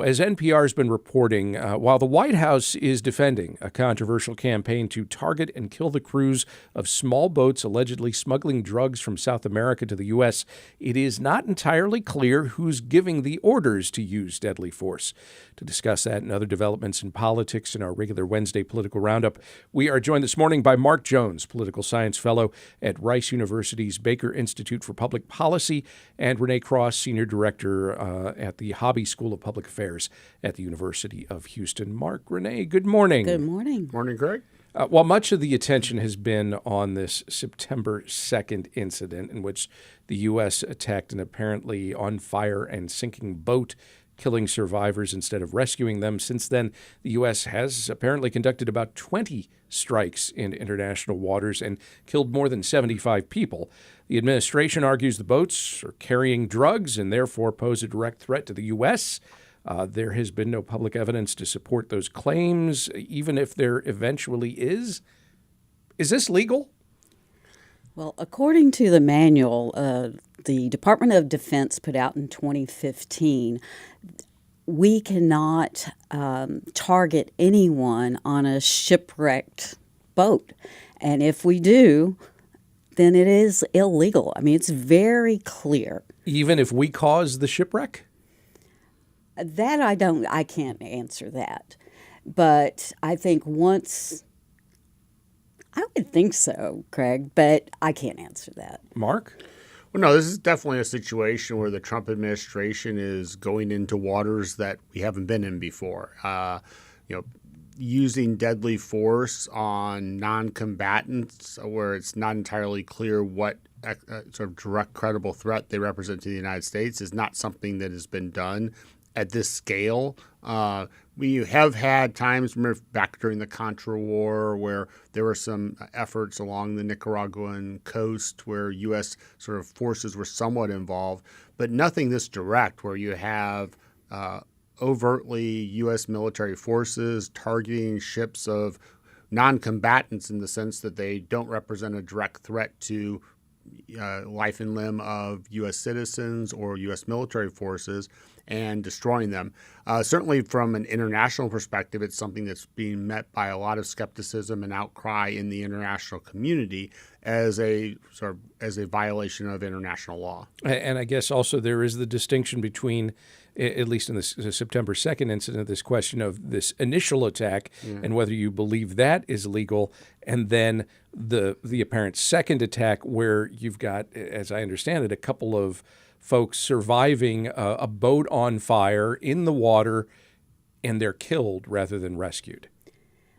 as NPR has been reporting, while the White House is defending a controversial campaign to target and kill the crews of small boats allegedly smuggling drugs from South America to the U.S., it is not entirely clear who's giving the orders to use deadly force. To discuss that and other developments in politics in our regular Wednesday political roundup, we are joined this morning by Mark Jones, political science fellow at Rice University's Baker Institute for Public Policy, and Renee Cross, senior director at the Hobby School of Public Affairs at the University of Houston. Mark, Renee, good morning. Good morning. Morning, Craig. While much of the attention has been on this September 2nd incident in which the U.S. attacked an apparently on fire and sinking boat, killing survivors instead of rescuing them, since then the U.S. has apparently conducted about 20 strikes in international waters and killed more than 75 people. The administration argues the boats are carrying drugs and therefore pose a direct threat to the U.S. There has been no public evidence to support those claims, even if there eventually is. Is this legal? Well, according to the manual the Department of Defense put out in 2015, we cannot target anyone on a shipwrecked boat. And if we do, then it is illegal. I mean, it's very clear. Even if we cause the shipwreck? That I can't answer that. But I think I would think so, Craig, but I can't answer that. Mark? Well, no, this is definitely a situation where the Trump administration is going into waters that we haven't been in before. Using deadly force on non-combatants where it's not entirely clear what sort of direct credible threat they represent to the United States is not something that has been done at this scale. We have had times, remember back during the Contra War, where there were some efforts along the Nicaraguan coast where U.S. sort of forces were somewhat involved, but nothing this direct where you have overtly U.S. military forces targeting ships of non-combatants in the sense that they don't represent a direct threat to life and limb of U.S. citizens or U.S. military forces and destroying them. Certainly from an international perspective, it's something that's being met by a lot of skepticism and outcry in the international community as a violation of international law. And I guess also there is the distinction between, at least in the September 2nd incident, this question of this initial attack and whether you believe that is legal, and then the apparent second attack where you've got, as I understand it, a couple of folks surviving a boat on fire in the water, and they're killed rather than rescued.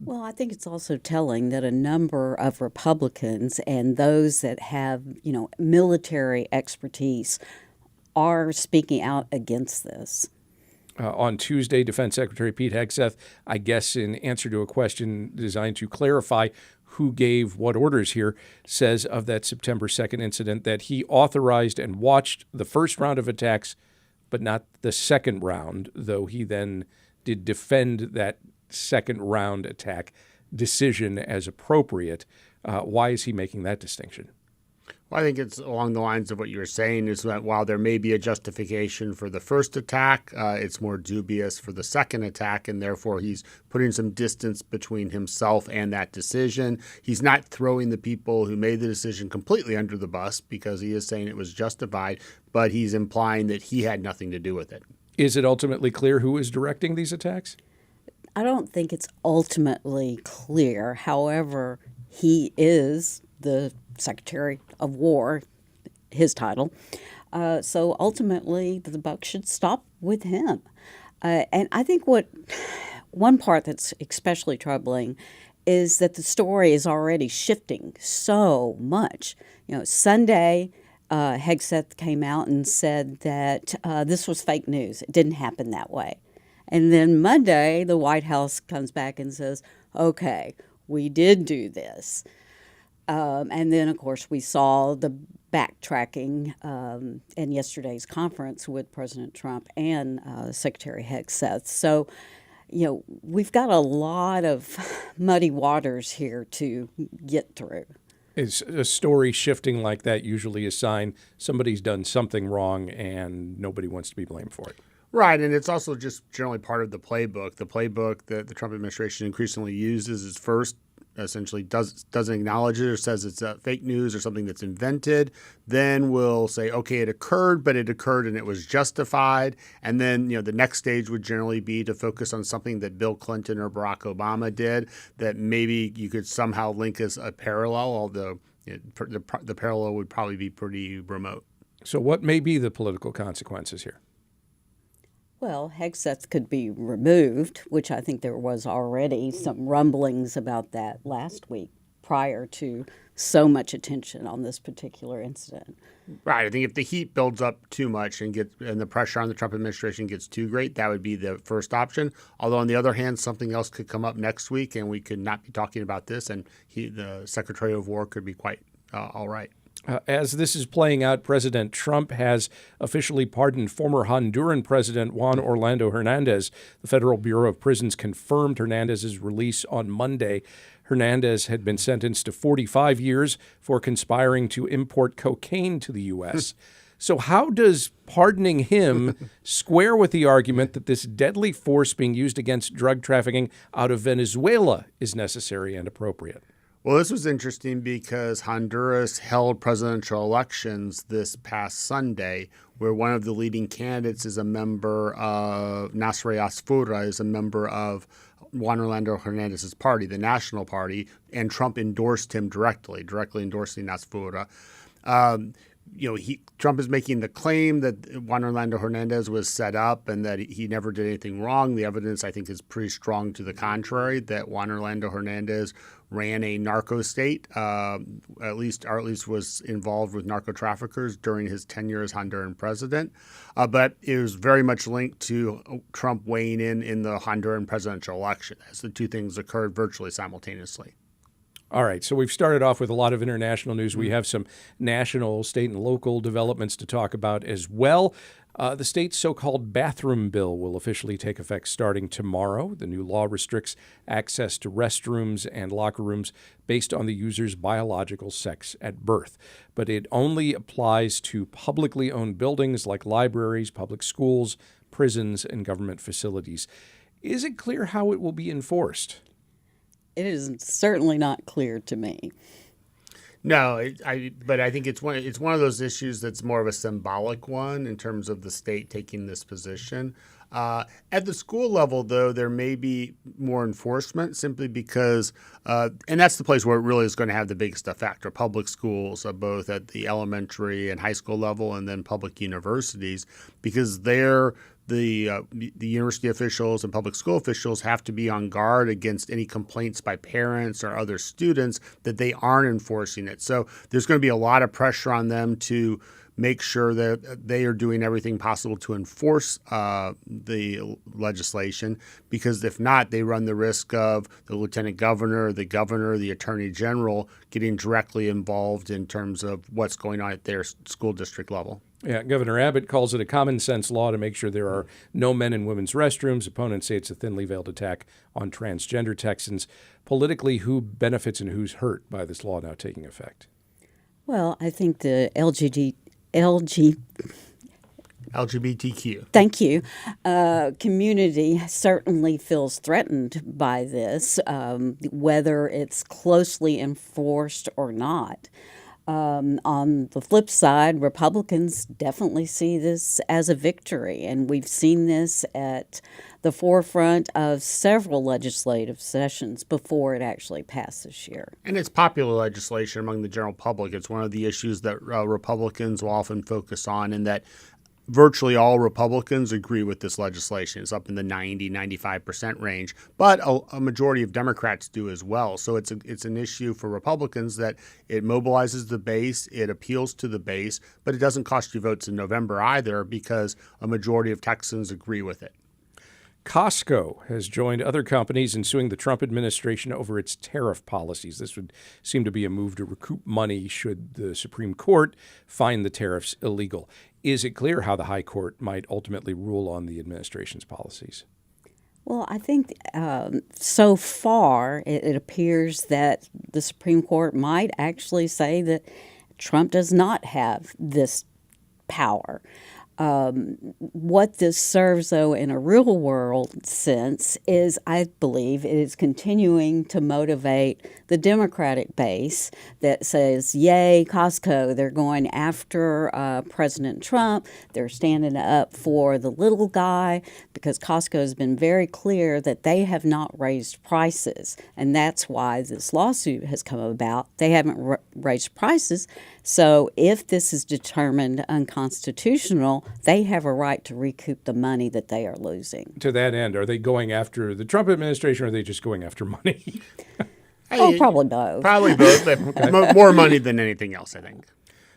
Well, I think it's also telling that a number of Republicans and those that have, military expertise are speaking out against this. On Tuesday, Defense Secretary Pete Hegseth, I guess in answer to a question designed to clarify who gave what orders here, says of that September 2nd incident that he authorized and watched the first round of attacks, but not the second round, though he then did defend that second round attack decision as appropriate. Why is he making that distinction? Well, I think it's along the lines of what you were saying, is that while there may be a justification for the first attack, it's more dubious for the second attack, and therefore he's putting some distance between himself and that decision. He's not throwing the people who made the decision completely under the bus because he is saying it was justified, but he's implying that he had nothing to do with it. Is it ultimately clear who is directing these attacks? I don't think it's ultimately clear. However, he is the Secretary of War, his title. So ultimately, the buck should stop with him. And I think one part that's especially troubling is that the story is already shifting so much. Sunday, Hegseth came out and said that this was fake news. It didn't happen that way. And then Monday, the White House comes back and says, okay, we did do this. And then, of course, we saw the backtracking in yesterday's conference with President Trump and Secretary Hegseth. So, we've got a lot of muddy waters here to get through. Is a story shifting like that usually a sign somebody's done something wrong and nobody wants to be blamed for it? Right, and it's also just generally part of the playbook. The playbook that the Trump administration increasingly uses is first essentially doesn't acknowledge it or says it's fake news or something that's invented. Then we'll say, okay, it occurred, but it occurred and it was justified. And then the next stage would generally be to focus on something that Bill Clinton or Barack Obama did that maybe you could somehow link as a parallel, although the parallel would probably be pretty remote. So what may be the political consequences here? Well, Hegseth could be removed, which I think there was already some rumblings about that last week prior to so much attention on this particular incident. Right. I think if the heat builds up too much and the pressure on the Trump administration gets too great, that would be the first option. Although on the other hand, something else could come up next week and we could not be talking about this, and the Secretary of War could be quite all right. As this is playing out, President Trump has officially pardoned former Honduran President Juan Orlando Hernandez. The Federal Bureau of Prisons confirmed Hernandez's release on Monday. Hernandez had been sentenced to 45 years for conspiring to import cocaine to the U.S. So how does pardoning him square with the argument that this deadly force being used against drug trafficking out of Venezuela is necessary and appropriate? Well, this was interesting because Honduras held presidential elections this past Sunday, where one of the leading candidates is a member of Nasri Asfura, is a member of Juan Orlando Hernandez's party, the National Party, and Trump endorsed him directly endorsing Asfura. Trump is making the claim that Juan Orlando Hernandez was set up and that he never did anything wrong. The evidence, I think, is pretty strong to the contrary, that Juan Orlando Hernandez ran a narco state, at least was involved with narco traffickers during his tenure as Honduran president. But it was very much linked to Trump weighing in the Honduran presidential election, as the two things occurred virtually simultaneously. All right, so we've started off with a lot of international news. We have some national, state, and local developments to talk about as well. The state's so-called bathroom bill will officially take effect starting tomorrow. The new law restricts access to restrooms and locker rooms based on the user's biological sex at birth. But it only applies to publicly owned buildings like libraries, public schools, prisons, and government facilities. Is it clear how it will be enforced? It is certainly not clear to me. No, but I think it's one of those issues that's more of a symbolic one in terms of the state taking this position. At the school level, though, there may be more enforcement simply because, and that's the place where it really is going to have the biggest effect, are public schools, both at the elementary and high school level, and then public universities, because they're the university officials and public school officials have to be on guard against any complaints by parents or other students that they aren't enforcing it. So there's going to be a lot of pressure on them to make sure that they are doing everything possible to enforce the legislation, because if not, they run the risk of the lieutenant governor, the attorney general getting directly involved in terms of what's going on at their school district level. Yeah, Governor Abbott calls it a common sense law to make sure there are no men in women's restrooms. Opponents say it's a thinly veiled attack on transgender Texans. Politically, who benefits and who's hurt by this law now taking effect? Well, I think the LGBTQ. Thank you. Community certainly feels threatened by this, whether it's closely enforced or not. On the flip side, Republicans definitely see this as a victory, and we've seen this at the forefront of several legislative sessions before it actually passed this year. And it's popular legislation among the general public. It's one of the issues that Republicans will often focus on, and that virtually all Republicans agree with this legislation. It's up in the 90-95% range, but a majority of Democrats do as well. So it's an issue for Republicans that it mobilizes the base, it appeals to the base, but it doesn't cost you votes in November either, because a majority of Texans agree with it. Costco has joined other companies in suing the Trump administration over its tariff policies. This would seem to be a move to recoup money should the Supreme Court find the tariffs illegal. Is it clear how the High Court might ultimately rule on the administration's policies? Well, I think so far it appears that the Supreme Court might actually say that Trump does not have this power. What this serves, though, in a real world sense, is I believe it is continuing to motivate the Democratic base that says, yay, Costco. They're going after President Trump. They're standing up for the little guy because Costco has been very clear that they have not raised prices. And that's why this lawsuit has come about. They haven't raised prices. So if this is determined unconstitutional, they have a right to recoup the money that they are losing. To that end, are they going after the Trump administration, or are they just going after money? Oh, probably both. Probably both, but more money than anything else, I think.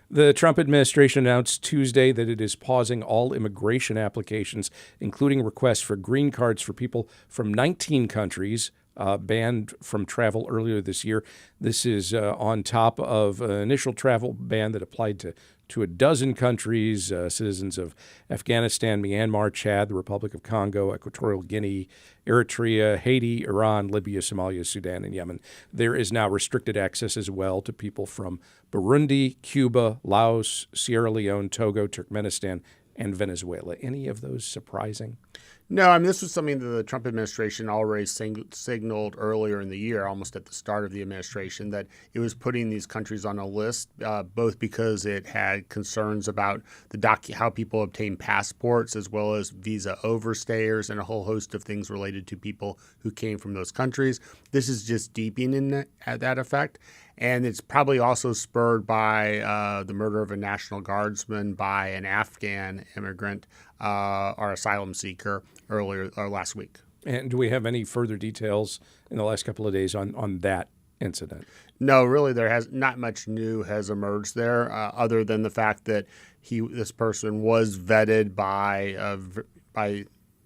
The Trump administration announced Tuesday that it is pausing all immigration applications, including requests for green cards for people from 19 countries banned from travel earlier this year. This is on top of an initial travel ban that applied to a dozen countries, citizens of Afghanistan, Myanmar, Chad, the Republic of Congo, Equatorial Guinea, Eritrea, Haiti, Iran, Libya, Somalia, Sudan, and Yemen. There is now restricted access as well to people from Burundi, Cuba, Laos, Sierra Leone, Togo, Turkmenistan, and Venezuela. Any of those surprising? No, I mean, this was something that the Trump administration already signaled earlier in the year, almost at the start of the administration, that it was putting these countries on a list, both because it had concerns about how people obtain passports, as well as visa overstayers and a whole host of things related to people who came from those countries. This is just deepening that effect. And it's probably also spurred by the murder of a National Guardsman by an Afghan immigrant or asylum seeker last week. And do we have any further details in the last couple of days on that incident? No, really, there has not much new has emerged there, other than the fact that this person was vetted by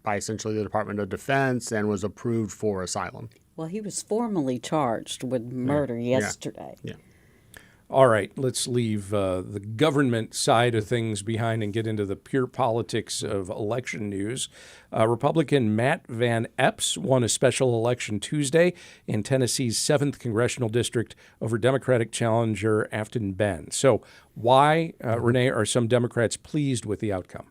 essentially the Department of Defense and was approved for asylum. Well, he was formally charged with murder yesterday. Yeah. All right, let's leave the government side of things behind and get into the pure politics of election news. Republican Matt Van Epps won a special election Tuesday in Tennessee's 7th Congressional District over Democratic challenger Afton Ben. So why, Renee, are some Democrats pleased with the outcome?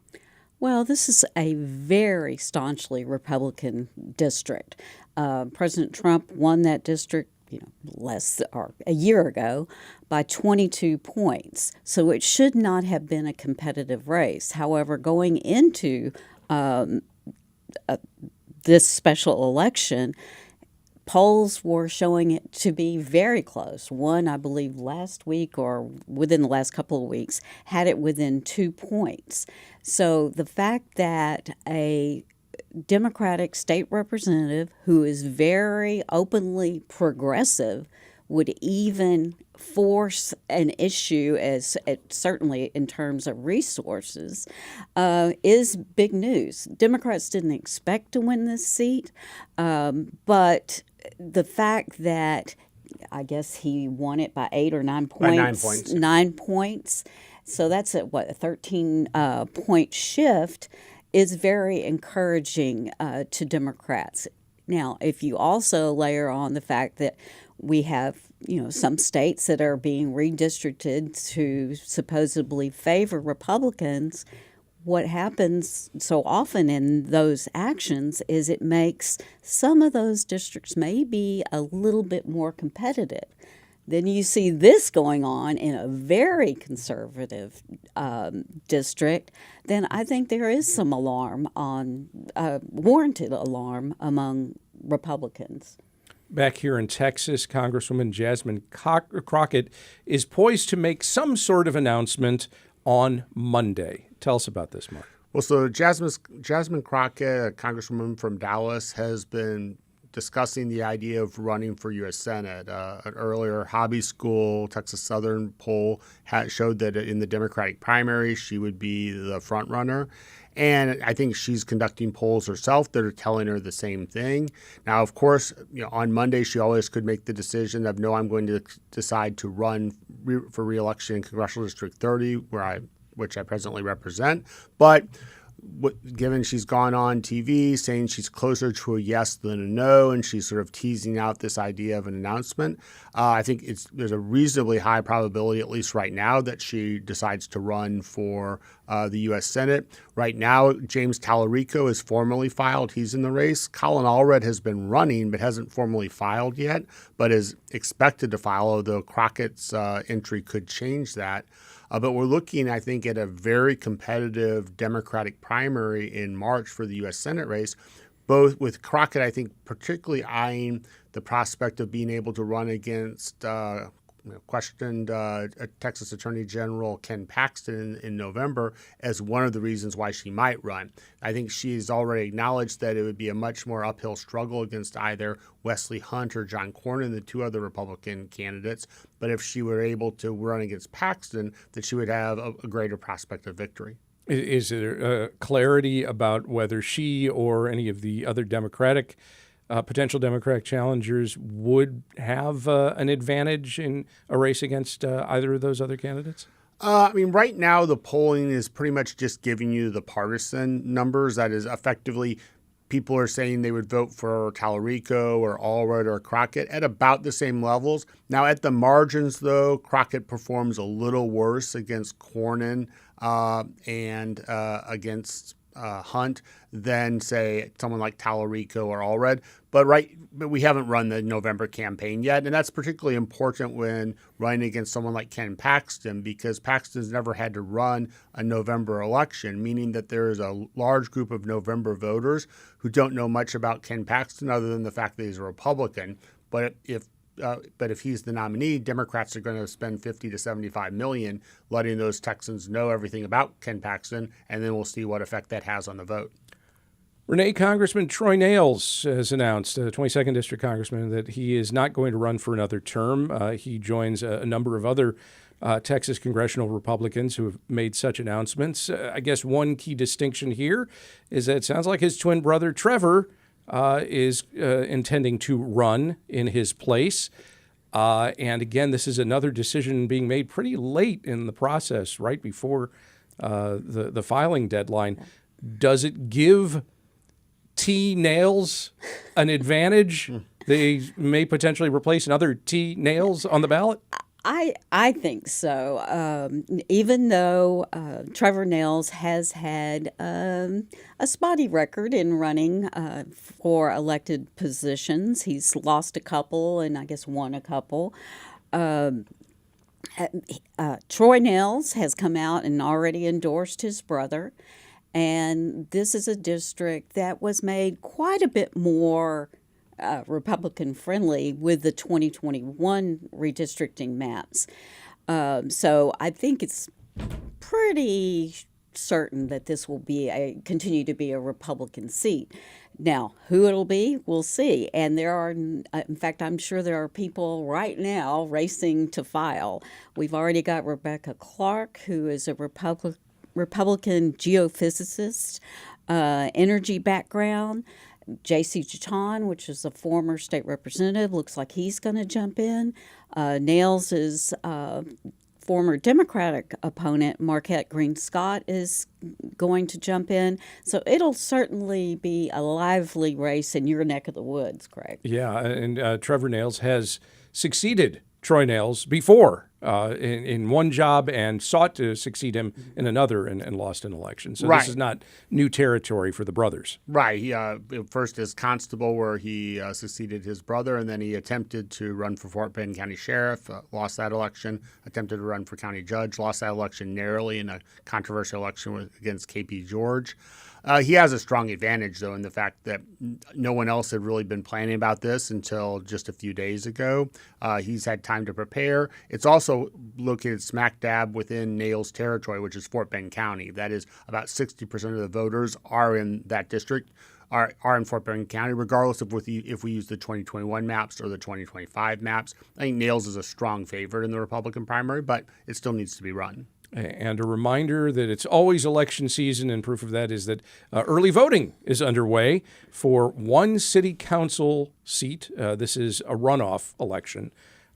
Well, this is a very staunchly Republican district. President Trump won that district, a year ago by 22 points. So it should not have been a competitive race. However, going into this special election, polls were showing it to be very close. One, I believe, last week or within the last couple of weeks had it within 2 points. So the fact that a Democratic state representative who is very openly progressive would even force an issue, certainly in terms of resources, is big news. Democrats didn't expect to win this seat, but the fact that I guess he won it by 8 or 9 points. 9 points. 9 points. So that's a 13-point shift is very encouraging to Democrats. Now, if you also layer on the fact that we have, some states that are being redistricted to supposedly favor Republicans, what happens so often in those actions is it makes some of those districts maybe a little bit more competitive. Then you see this going on in a very conservative district, then I think there is some warranted alarm among Republicans. Back here in Texas, Congresswoman Jasmine Crockett is poised to make some sort of announcement on Monday. Tell us about this, Mark. Well, so Jasmine Crockett, a congresswoman from Dallas, has been discussing the idea of running for U.S. Senate. An earlier Hobby School, Texas Southern poll showed that in the Democratic primary, she would be the front runner. And I think she's conducting polls herself that are telling her the same thing. Now, of course, on Monday, she always could make the decision of, no, I'm going to decide to run for re-election in Congressional District 30, which I presently represent. But given she's gone on TV saying she's closer to a yes than a no, and she's sort of teasing out this idea of an announcement, I think there's a reasonably high probability, at least right now, that she decides to run for the U.S. Senate. Right now, James Tallarico is formally filed. He's in the race. Colin Allred has been running but hasn't formally filed yet, but is expected to file, although Crockett's entry could change that. But we're looking, I think, at a very competitive Democratic primary in March for the U.S. Senate race, both with Crockett, I think, particularly eyeing the prospect of being able to run against questioned Texas Attorney General Ken Paxton in November as one of the reasons why she might run. I think she's already acknowledged that it would be a much more uphill struggle against either Wesley Hunt or John Cornyn, the two other Republican candidates. But if she were able to run against Paxton, that she would have a greater prospect of victory. Is there clarity about whether she or any of the other potential Democratic challengers would have an advantage in a race against either of those other candidates? Right now the polling is pretty much just giving you the partisan numbers. That is, effectively, people are saying they would vote for Tallarico or Allred or Crockett at about the same levels. Now, at the margins, though, Crockett performs a little worse against Cornyn and against Hunt than, say, someone like Tallarico or Allred. But we haven't run the November campaign yet, and that's particularly important when running against someone like Ken Paxton, because Paxton's never had to run a November election, meaning that there is a large group of November voters who don't know much about Ken Paxton other than the fact that he's a Republican. But if he's the nominee, Democrats are going to spend $50 to $75 million letting those Texans know everything about Ken Paxton, and then we'll see what effect that has on the vote. Renee, Congressman Troy Nehls has announced, 22nd District Congressman, that he is not going to run for another term. He joins a number of other Texas congressional Republicans who have made such announcements. I guess one key distinction here is that it sounds like his twin brother, Trevor, is intending to run in his place. And again, this is another decision being made pretty late in the process, right before the filing deadline. Does it give T. Nehls an advantage? They may potentially replace another T. Nehls on the ballot? I think so. Even though Trevor Nehls has had a spotty record in running for elected positions, he's lost a couple and I guess won a couple. Troy Nehls has come out and already endorsed his brother. And this is a district that was made quite a bit more Republican friendly with the 2021 redistricting maps. So I think it's pretty certain that this will continue to be a Republican seat. Now, who it'll be, we'll see. And there are, in fact, I'm sure there are people right now racing to file. We've already got Rebecca Clark, who is a Republican geophysicist, energy background. J.C. Chaton, which is a former state representative, looks like he's going to jump in. Nehls' former Democratic opponent, Marquette Green Scott, is going to jump in. So it'll certainly be a lively race in your neck of the woods, Craig. Yeah, and Trevor Nehls has succeeded Troy Nehls before in one job and sought to succeed him in another and lost an election. So This is not new territory for the brothers. Right. He first as constable, where he succeeded his brother, and then he attempted to run for Fort Bend County Sheriff, lost that election, attempted to run for county judge, lost that election narrowly in a controversial election against KP George. He has a strong advantage, though, in the fact that no one else had really been planning about this until just a few days ago. He's had time to prepare. It's also located smack dab within Nehls' territory, which is Fort Bend County. That is, about 60% of the voters are in that district, are in Fort Bend County, regardless of if we use the 2021 maps or the 2025 maps. I think Nehls is a strong favorite in the Republican primary, but it still needs to be run. And a reminder that it's always election season, and proof of that is that early voting is underway for one city council seat. This is a runoff election.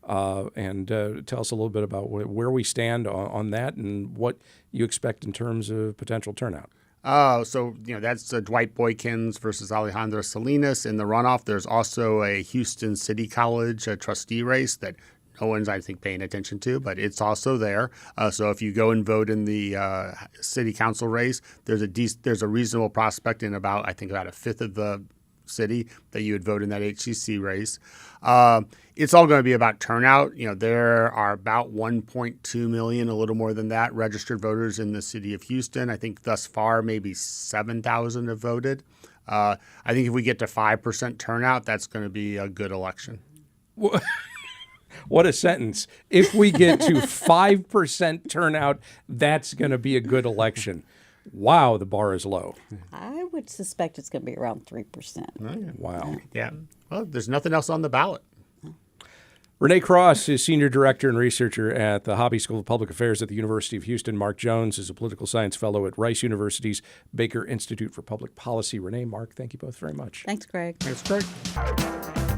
And tell us a little bit about where we stand on that and what you expect in terms of potential turnout. So that's Dwight Boykins versus Alejandro Salinas in the runoff. There's also a Houston City College trustee race that no one's, I think, paying attention to, but it's also there. So if you go and vote in the city council race, there's a reasonable prospect in about a fifth of the city that you would vote in that HCC race. It's all going to be about turnout. There are about 1.2 million, a little more than that, registered voters in the city of Houston. I think thus far maybe 7,000 have voted. I think if we get to 5% turnout, that's going to be a good election. What a sentence. If we get to 5% turnout, that's going to be a good election. Wow, the bar is low. I would suspect it's going to be around 3%. Wow. Yeah. Well, there's nothing else on the ballot. Renee Cross is Senior Director and Researcher at the Hobby School of Public Affairs at the University of Houston. Mark Jones is a Political Science Fellow at Rice University's Baker Institute for Public Policy. Renee, Mark, thank you both very much. Thanks, Craig. Thanks, Craig.